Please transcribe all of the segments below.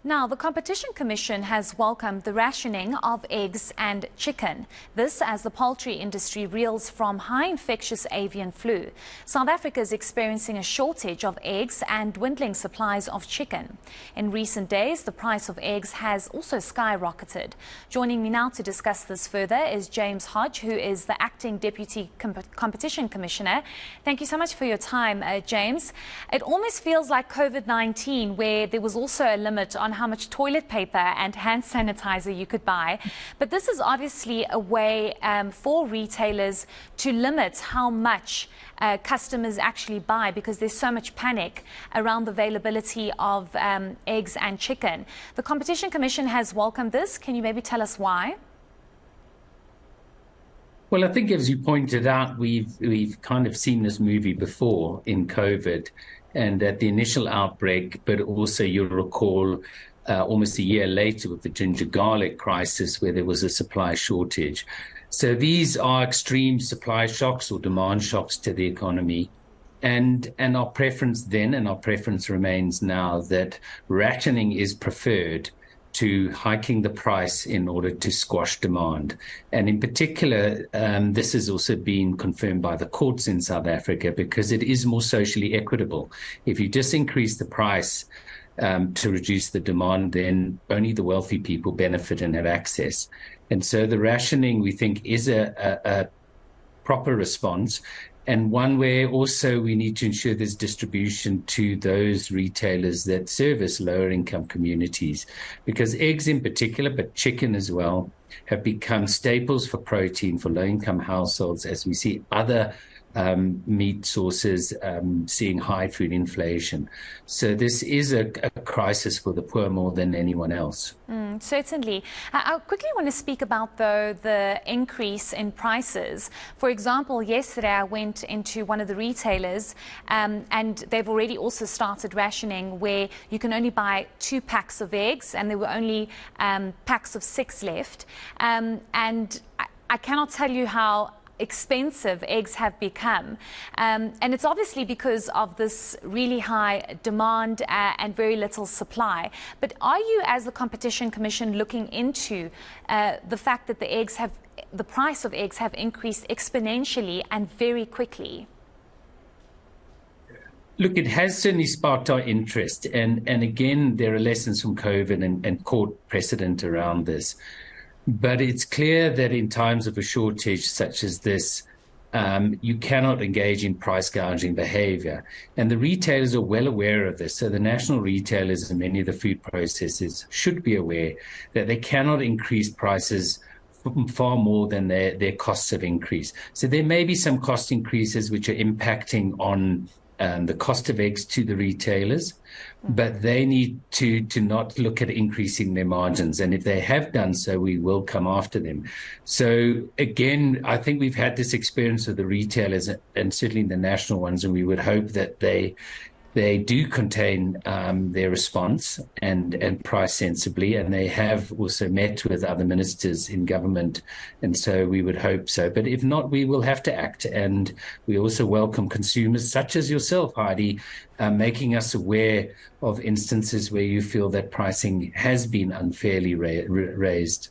Now, the Competition Commission has welcomed the rationing of eggs and chicken. This as the poultry industry reels from high infectious avian flu. South Africa is experiencing a shortage of eggs and dwindling supplies of chicken. In recent days, the price of eggs has also skyrocketed. Joining me now to discuss this further is James Hodge, who is the Acting Deputy Competition Commissioner. Thank you so much for your time, James. It almost feels like COVID-19, where there was also a limit on how much toilet paper and hand sanitizer you could buy. But this is obviously a way for retailers to limit how much customers actually buy, because there's so much panic around the availability of eggs and chicken. The Competition Commission has welcomed this. Can you maybe tell us why? Well, I think as you pointed out, we've kind of seen this movie before in COVID and at the initial outbreak, but also you'll recall almost a year later with the ginger garlic crisis where there was a supply shortage. So these are extreme supply shocks or demand shocks to the economy. And our preference then, and our preference remains now, that rationing is preferred to hiking the price in order to squash demand. And in particular, this has also been confirmed by the courts in South Africa because it is more socially equitable. If you just increase the price to reduce the demand, then only the wealthy people benefit and have access. And so the rationing, we think, is a proper response, and one where also we need to ensure there's distribution to those retailers that service lower income communities, because eggs in particular, but chicken as well, have become staples for protein for low income households, as we see other meat sources seeing high food inflation. So this is a crisis for the poor more than anyone else. Certainly. I quickly want to speak about, though, the increase in prices. For example, yesterday I went into one of the retailers and they've already also started rationing, where you can only buy 2 packs of eggs and there were only packs of 6 left. And I cannot tell you how expensive eggs have become, and it's obviously because of this really high demand and very little supply. But are you, as the Competition Commission, looking into the fact that the price of eggs have increased exponentially and very quickly? Look, it has certainly sparked our interest, and again, there are lessons from COVID and court precedent around this. But it's clear that in times of a shortage such as this, you cannot engage in price gouging behavior. And the retailers are well aware of this. So the national retailers and many of the food processors should be aware that they cannot increase prices far more than their costs have increased. So there may be some cost increases which are impacting on the cost of eggs to the retailers, but they need to not look at increasing their margins. And if they have done so, we will come after them. So again, I think we've had this experience with the retailers and certainly the national ones, and we would hope that they do contain their response and price sensibly, and they have also met with other ministers in government, and so we would hope so. But if not, we will have to act, and we also welcome consumers such as yourself, Heidi, making us aware of instances where you feel that pricing has been unfairly raised.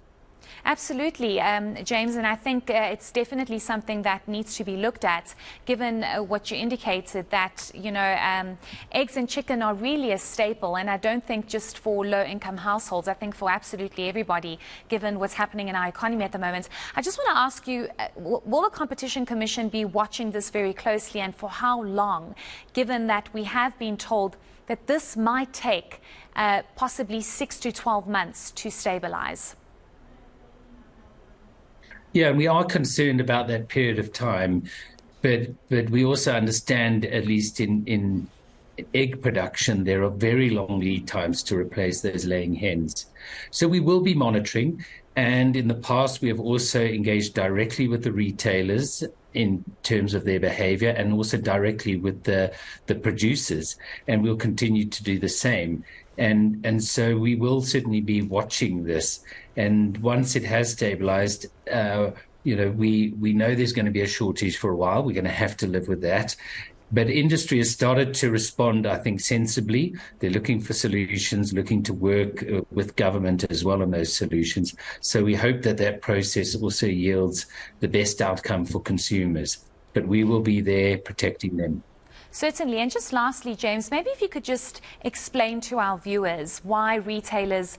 Absolutely, James, and I think it's definitely something that needs to be looked at, given what you indicated, that, you know, eggs and chicken are really a staple, and I don't think just for low-income households, I think for absolutely everybody, given what's happening in our economy at the moment. I just want to ask you, will the Competition Commission be watching this very closely, and for how long, given that we have been told that this might take possibly 6 to 12 months to stabilize? Yeah, we are concerned about that period of time, but we also understand, at least in egg production, there are very long lead times to replace those laying hens. So we will be monitoring, and in the past we have also engaged directly with the retailers in terms of their behavior, and also directly with the producers, and we'll continue to do the same. And so we will certainly be watching this. And once it has stabilized, we know there's going to be a shortage for a while. We're going to have to live with that. But industry has started to respond, I think, sensibly. They're looking for solutions, looking to work with government as well on those solutions. So we hope that that process also yields the best outcome for consumers. But we will be there protecting them. Certainly. And just lastly, James, maybe if you could just explain to our viewers why retailers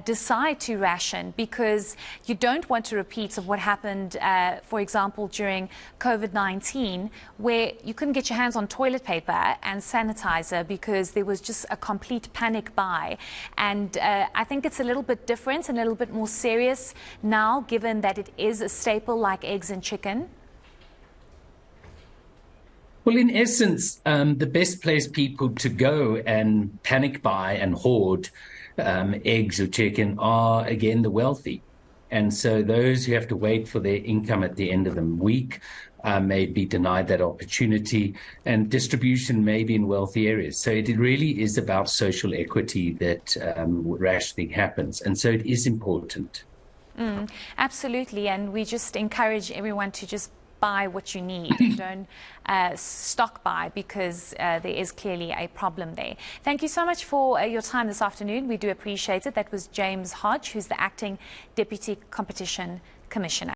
decide to ration, because you don't want to repeat of what happened, for example, during COVID-19, where you couldn't get your hands on toilet paper and sanitizer because there was just a complete panic buy. And I think it's a little bit different and a little bit more serious now, given that it is a staple like eggs and chicken. Well, in essence, the best place people to go and panic buy and hoard eggs or chicken are, again, the wealthy. And so those who have to wait for their income at the end of the week may be denied that opportunity, and distribution may be in wealthy areas. So it really is about social equity that rationing happens. And so it is important. Absolutely. And we just encourage everyone to just buy what you need. Don't stock buy, because there is clearly a problem there. Thank you so much for your time this afternoon. We do appreciate it. That was James Hodge, who's the Acting Deputy Competition Commissioner.